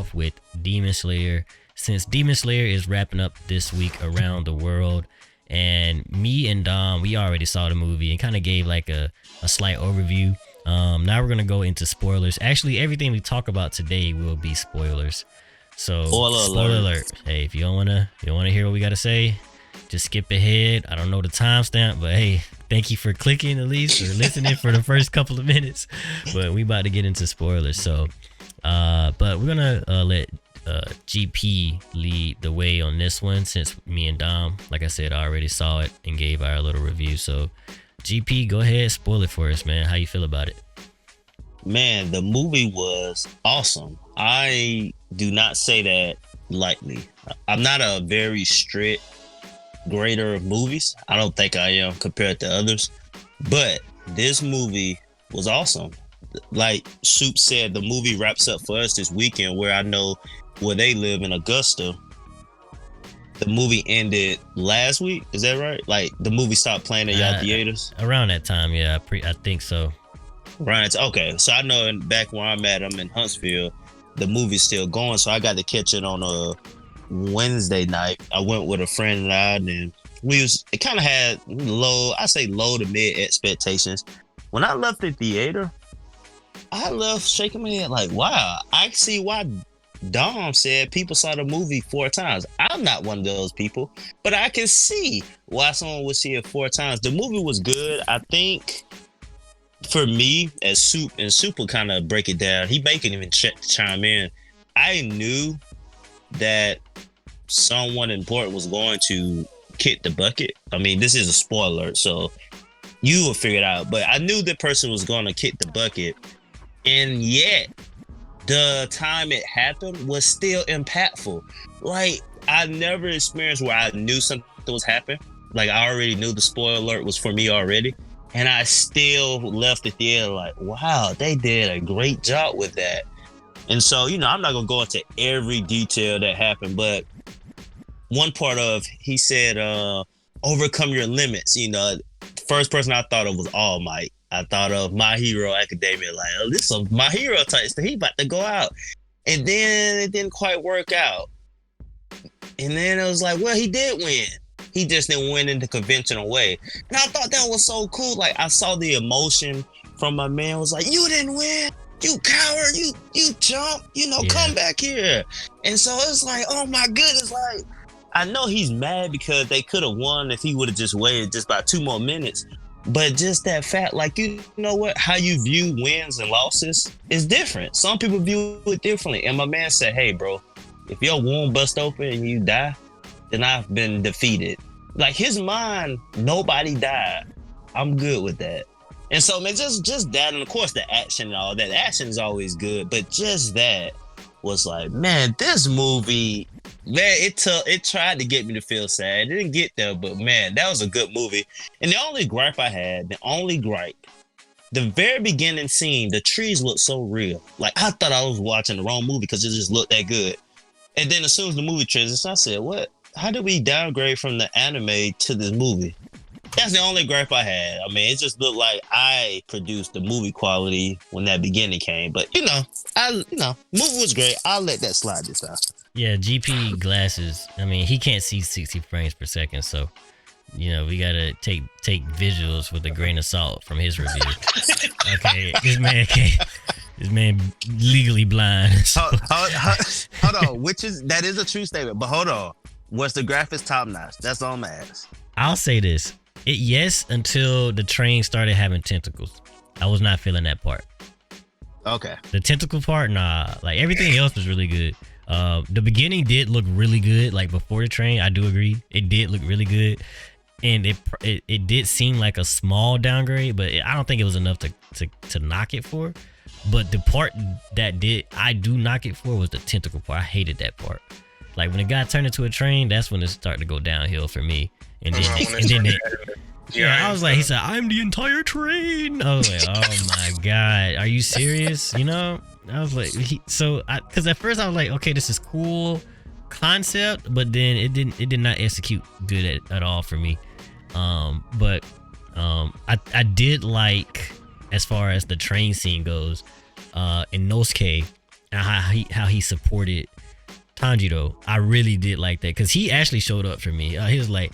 off with Demon Slayer, since Demon Slayer is wrapping up this week around the world. And me and Dom, we already saw the movie and kind of gave like a slight overview. Now we're gonna go into spoilers. Actually, everything we talk about today will be spoilers. So spoiler alert. Hey, if you don't wanna hear what we gotta say, just skip ahead. I don't know the timestamp, but hey, thank you for clicking at least or listening for the first couple of minutes. But we about to get into spoilers. So, but we're gonna let GP lead the way on this one, since me and Dom, like I said, I already saw it and gave our little review. So GP, go ahead, spoil it for us, man. How you feel about it? Man, the movie was awesome. I do not say that lightly. I'm not a very strict grader of movies. I don't think I am compared to others, but this movie was awesome. Like Soup said, the movie wraps up for us this weekend, where I know where they live in Augusta. The movie ended last week. Is that right? Like the movie stopped playing at y'all theaters around that time. Yeah, I think so. Right. Okay. So I know back where I'm at, I'm in Huntsville. The movie's still going, so I got to catch it on a Wednesday night. I went with a friend and I, and it kind of had low to mid expectations. When I left the theater, I left shaking my head like, wow, I see why Dom said people saw the movie 4 times. I'm not one of those people, but I can see why someone would see it 4 times. The movie was good. I think for me, as Soup will kind of break it down. He may can even chime in. I knew that someone important was going to kick the bucket. I mean, this is a spoiler, so you will figure it out. But I knew the person was going to kick the bucket, and yet the time it happened was still impactful. Like, I never experienced where I knew something was happening. Like, I already knew the spoiler alert was for me already, and I still left the theater like, wow, they did a great job with that. And so, I'm not going to go into every detail that happened, but one part of, he said, overcome your limits. The first person I thought of was All Might. I thought of My Hero Academia, like, oh, this is My Hero type stuff. He about to go out. And then it didn't quite work out. And then it was like, well, he did win. He just didn't win in the conventional way. And I thought that was so cool. Like, I saw the emotion from my man. It was like, you didn't win. You coward. You jump. Come back here. And so it's like, oh my goodness. Like, I know he's mad because they could have won if he would have just waited just about 2 more minutes. But just that fact, like, you know what? How you view wins and losses is different. Some people view it differently. And my man said, hey, bro, if your wound bust open and you die, then I've been defeated. Like, his mind, nobody died. I'm good with that. And so, man, just that, and of course the action and all that. The action is always good, but just that was like, man, this movie, man, it tried to get me to feel sad. It didn't get there, but man, that was a good movie. And the only gripe, the very beginning scene, the trees looked so real. Like, I thought I was watching the wrong movie because it just looked that good. And then as soon as the movie transitions, I said, what? How did we downgrade from the anime to this movie? That's the only gripe I had. I mean, it just looked like I produced the movie quality when that beginning came. But, movie was great. I'll let that slide this time. Yeah, GP glasses. I mean, he can't see 60 frames per second, so we gotta take visuals with a grain of salt from his review. Okay, this man can't. This man legally blind. So. Hold on, that is a true statement. But hold on, was the graphics top notch? That's all I'm asking. I'll say this: yes, until the train started having tentacles. I was not feeling that part. Okay. The tentacle part, nah. Like, everything else was really good. The beginning did look really good. Like, before the train, I do agree, it did look really good, and it did seem like a small downgrade, but I don't think it was enough to knock it for. But the part that I do knock it for was the tentacle part. I hated that part. Like, when the guy turned into a train, that's when it started to go downhill for me. And then I was like, he said, "I'm the entire train." I was like, oh my god, are you serious? I was like, because at first I was like, okay, this is cool concept, but then it did not execute good at all for me. But I did like, as far as the train scene goes, Inosuke, and how he supported Tanjiro. I really did like that because he actually showed up for me. He was like,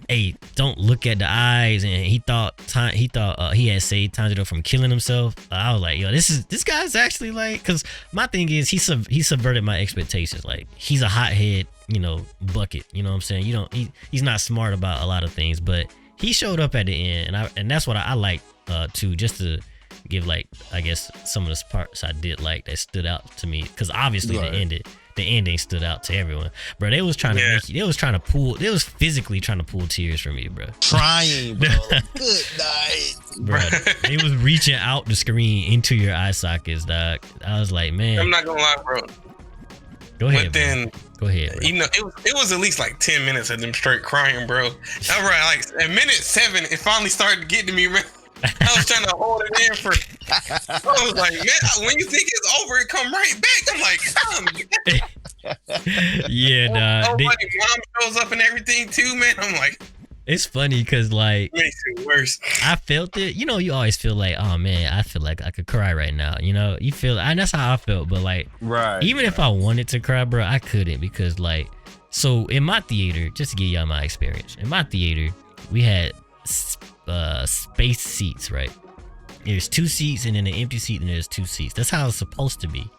"Hey, don't look at the eyes," and he thought he had saved Tanjiro from killing himself. I was like, "Yo, this guy's actually like," because my thing is he subverted my expectations. Like he's a hothead, bucket. You know what I'm saying? He's not smart about a lot of things, but he showed up at the end, and that's what I like too. Just to give like I guess some of the parts I did like that stood out to me because obviously the ending stood out to everyone, bro. They was physically trying to pull tears from me, bro. Trying, bro. Good night, bro. They was reaching out the screen into your eye sockets, dog. I was like, man. I'm not gonna lie, bro. Go ahead. But then, go ahead. Bro. It was at least like 10 minutes of them straight crying, bro. All right, like at minute 7, it finally started getting to me, man. I was trying to hold it in for. I was like, man, when you think it's over, it come right back. I'm like, yeah, nah. Mom shows up and everything too, man. I'm like, it's funny because like it makes it worse. I felt it. You always feel like, oh man, I feel like I could cry right now. You feel, and that's how I felt. But like, even if I wanted to cry, bro, I couldn't because like, so in my theater, just to give y'all my experience, in my theater, we had space seats, right? There's 2 seats and then an empty seat and there's 2 seats. That's how it's supposed to be.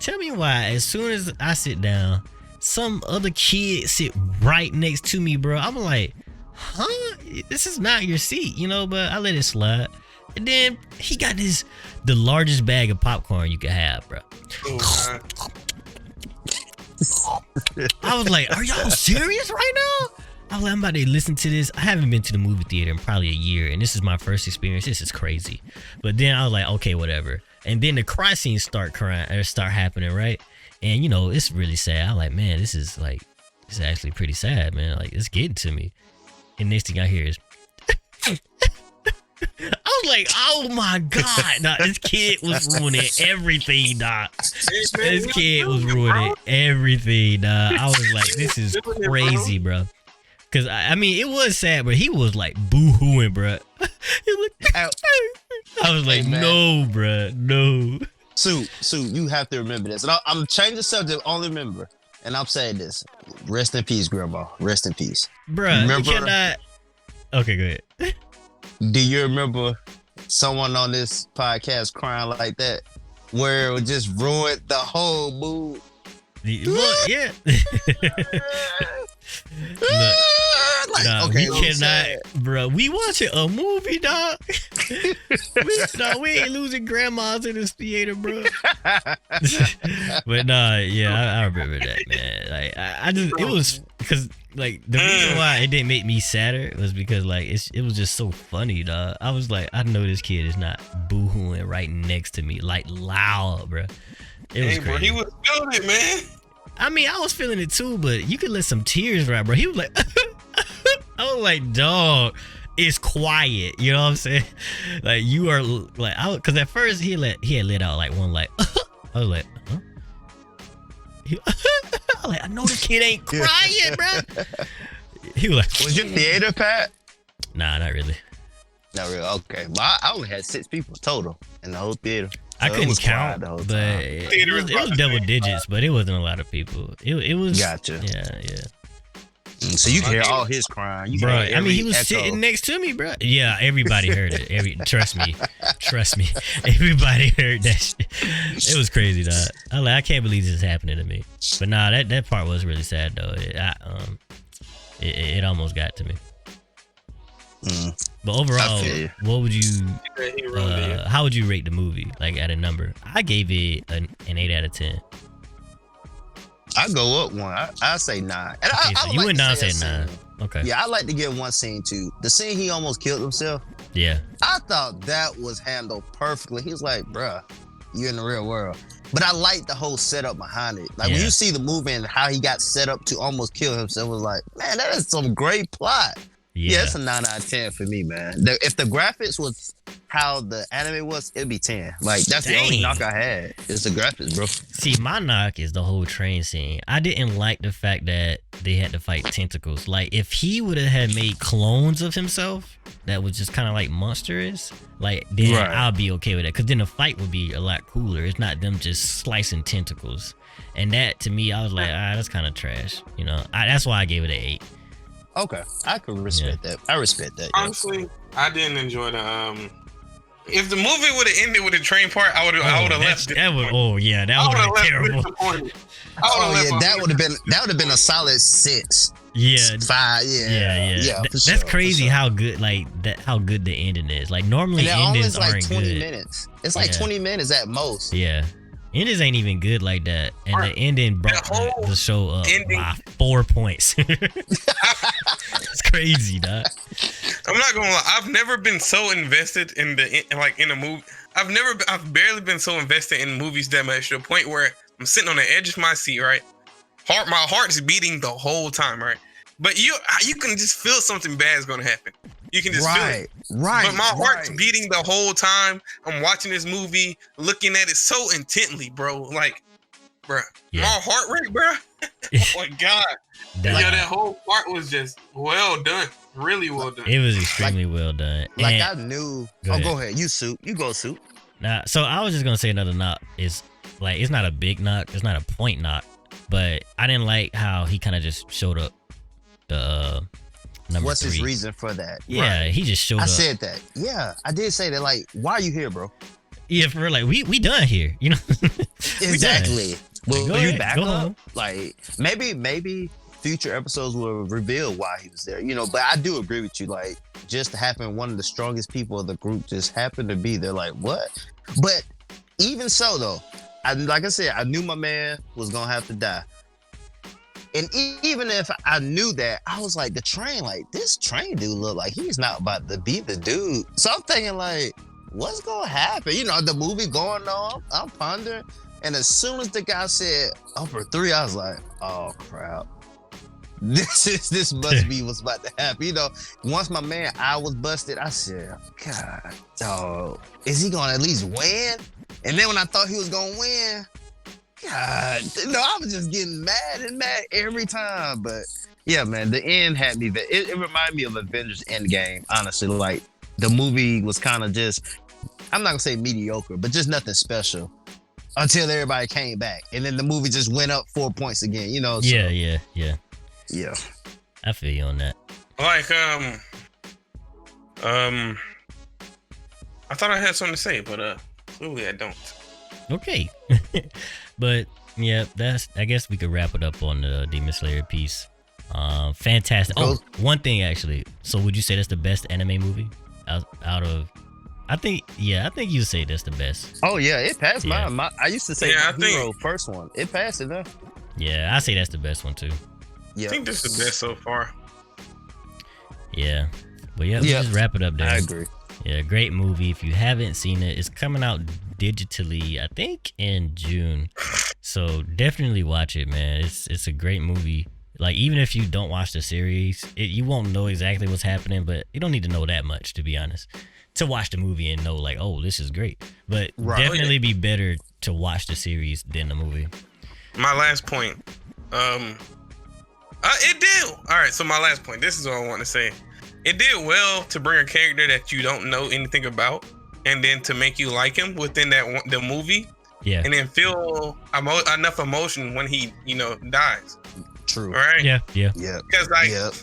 Tell me why as soon as I sit down, some other kid sit right next to me, bro. I'm like, huh? This is not your seat, but I let it slide. And then he got the largest bag of popcorn you could have, bro. Oh, I was like, are y'all serious right now? I'm about to listen to this. I haven't been to the movie theater in probably a year, and this is my first experience. This is crazy. But then I was like, okay, whatever. And then the cry scenes start happening, right? And it's really sad. I'm like, man, this is actually pretty sad, man. Like, it's getting to me. And next thing I hear is, I was like, oh my god, nah, this kid was ruining everything, nah. This kid was ruining everything, nah. I was like, this is crazy, bro. Cause I mean, it was sad, but he was like boo-hooing, bro. I was like, no, bro, no. Sue, you have to remember this. And I'm changing the subject. Only remember, and I'm saying this: rest in peace, Grandma. Rest in peace, bro. You cannot. Okay, go ahead. Do you remember someone on this podcast crying like that, where it just ruined the whole mood? Yeah. Look, we cannot, bro. We watching a movie, dog. we ain't losing grandmas in this theater, bro. But I remember that, man. Like, I just, it was because like the reason why it didn't make me sadder was because like it was just so funny, dog. I was like, I know this kid is not boo-hooing right next to me, like loud, bro. It was crazy. Bro, he was feeling it, man. I mean, I was feeling it too, but you could let some tears right, bro. He was like, I was like, dog, it's quiet. You know what I'm saying? Like you are like, because at first he had let out like one like, I was like, huh? I was like, I know this kid ain't crying, bro. He was like, was your theater, Pat? Nah, not really. Not really. Okay, but I only had 6 people total in the whole theater. I couldn't count, but it was double digits, but it wasn't a lot of people. It was. Gotcha. Yeah. So you can hear all his crying, bro. I mean, he was sitting next to me, bro. Yeah, everybody heard it. Trust me, everybody heard that shit. It was crazy, dog. I can't believe this is happening to me. But nah, that part was really sad though. It almost got to me. But overall, what would you? How would you rate the movie? Like at a number? I gave it an 8 out of 10. I go up 1. I say 9. And so you went down and said 9. Okay. Yeah, I like to give one scene too. The scene he almost killed himself. Yeah. I thought that was handled perfectly. He was like, bruh, you're in the real world. But I like the whole setup behind it. Like when you see the movie and how he got set up to almost kill himself, it was like, man, that is some great plot. Yeah, it's a 9 out of 10 for me, man. If the graphics was how the anime was, it'd be 10. Like that's the only knock I had is the graphics, bro. See, my knock is the whole train scene. I didn't like the fact that they had to fight tentacles. Like if he would have had made clones of himself that was just kind of like monstrous, like then Right. I'll be okay with that. Cause then the fight would be a lot cooler. It's not them just slicing tentacles. And that to me, I was like, that's kind of trash. You know, that's why I gave it an 8. Okay, I could respect that. I respect that. Yeah. Honestly, I didn't enjoy the If the movie would have ended with the train part, I would have left. That would. Oh yeah, that would have been terrible. Oh yeah, that would have been a solid 6. Yeah. 5. Yeah. Yeah. For That's sure, crazy for sure. how good how good the ending is. Like normally And that only endings is like aren't 20 good. minutes. It's like Yeah. 20 minutes at most. Yeah. Endings ain't even good like that. And the ending brought whole the show up ending- by 4 points. It's crazy, dog. I'm not gonna lie. I've never been so invested in a movie. I've barely been so invested in movies that much to the point where I'm sitting on the edge of my seat, right? My heart's beating the whole time, right? But you can just feel something bad is gonna happen. You can just feel it. Right. But my heart's beating the whole time. I'm watching this movie, looking at it so intently, bro. Like, bro, Yeah. my heart rate, bro. Oh my god. That- Yo, that whole part was just well done. Really well done. It was extremely well done. Like And- I knew. Go ahead. Go ahead. You go, Soup. Nah, so I was just gonna say another knock is like it's not a big knock, it's not a point knock, but I didn't like how he kind of just showed up. The number What's 3. his reason for that? Yeah, he just showed I up. said that. Yeah, I did say that. Like, why are you here, bro? Yeah, for real, like we done here, you know. Exactly. Will Go you ahead, back go up? home. Like, maybe future episodes will reveal why he was there. You know, but I do agree with you. Like, just having one of the strongest people of the group just happened to be there. Like, what? But even so, though, like I said, I knew my man was gonna have to die. And even if I knew that, I was like, this train dude look like he's not about to be the dude. So I'm thinking like, what's gonna happen? You know, the movie going on, I'm pondering. And as soon as the guy said upper 3, I was like, oh crap. This must be what's about to happen. You know, once my man eye was busted, I said, God, dog, is he gonna at least win? And then when I thought he was gonna win, God, no, I was just getting mad every time. But yeah, man, the end had me. It reminded me of Avengers Endgame, honestly. Like the movie was kind of just, I'm not gonna say mediocre, but just nothing special until everybody came back, and then the movie just went up 4 points again. You know? So, Yeah. yeah. I feel you on that. Like, I thought I had something to say, but clearly I don't. Okay. But yeah, I guess we could wrap it up on the Demon Slayer piece. Fantastic. Oh, one thing actually. So would you say that's the best anime movie out of? I think you say that's the best. Oh yeah, it passed Yeah. mine. I used to say Yeah, My I think- Hero first one. It passed it though. Yeah, I say that's the best one too. Yeah, I think this is the best so far. Yeah. But yeah, we Yeah. just wrap it up there. I agree. Yeah, great movie. If you haven't seen it, it's coming out digitally, I think, in June. So definitely watch it, man. It's a great movie. Like even if you don't watch the series, you won't know exactly what's happening, but you don't need to know that much to be honest to watch the movie and know like, oh, this is great. But Right. definitely be better to watch the series than the movie. My last point. It did. All right, so my last point. This is what I want to say. It did well to bring a character that you don't know anything about, and then to make you like him within the movie, Yeah. and then feel enough emotion when he, dies. True. All right. Yeah. Yeah. Because like Yep.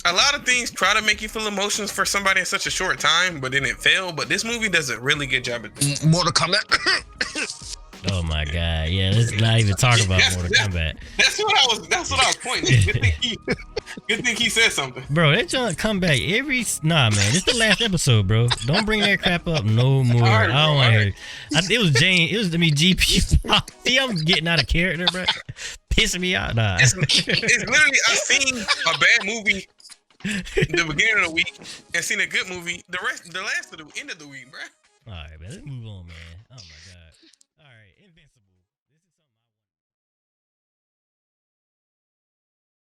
a lot of things try to make you feel emotions for somebody in such a short time, but then it failed. But this movie does a really good job at this. Mortal Kombat. Oh my god. Yeah, let's not even talk about Mortal Kombat. That's what I was pointing. Good thing he said something. Bro, that junk come back nah, man. It's the last episode, bro. Don't bring that crap up no more. All right, I don't bro, want to all hear right. it. It was Jane. It was GP. See, I'm getting out of character, bro. Pissing me out. Nah. It's literally I've seen a bad movie the beginning of the week and seen a good movie the last of the end of the week, bro. All right, man. Let's move on, man. Oh my god. All right, Invincible.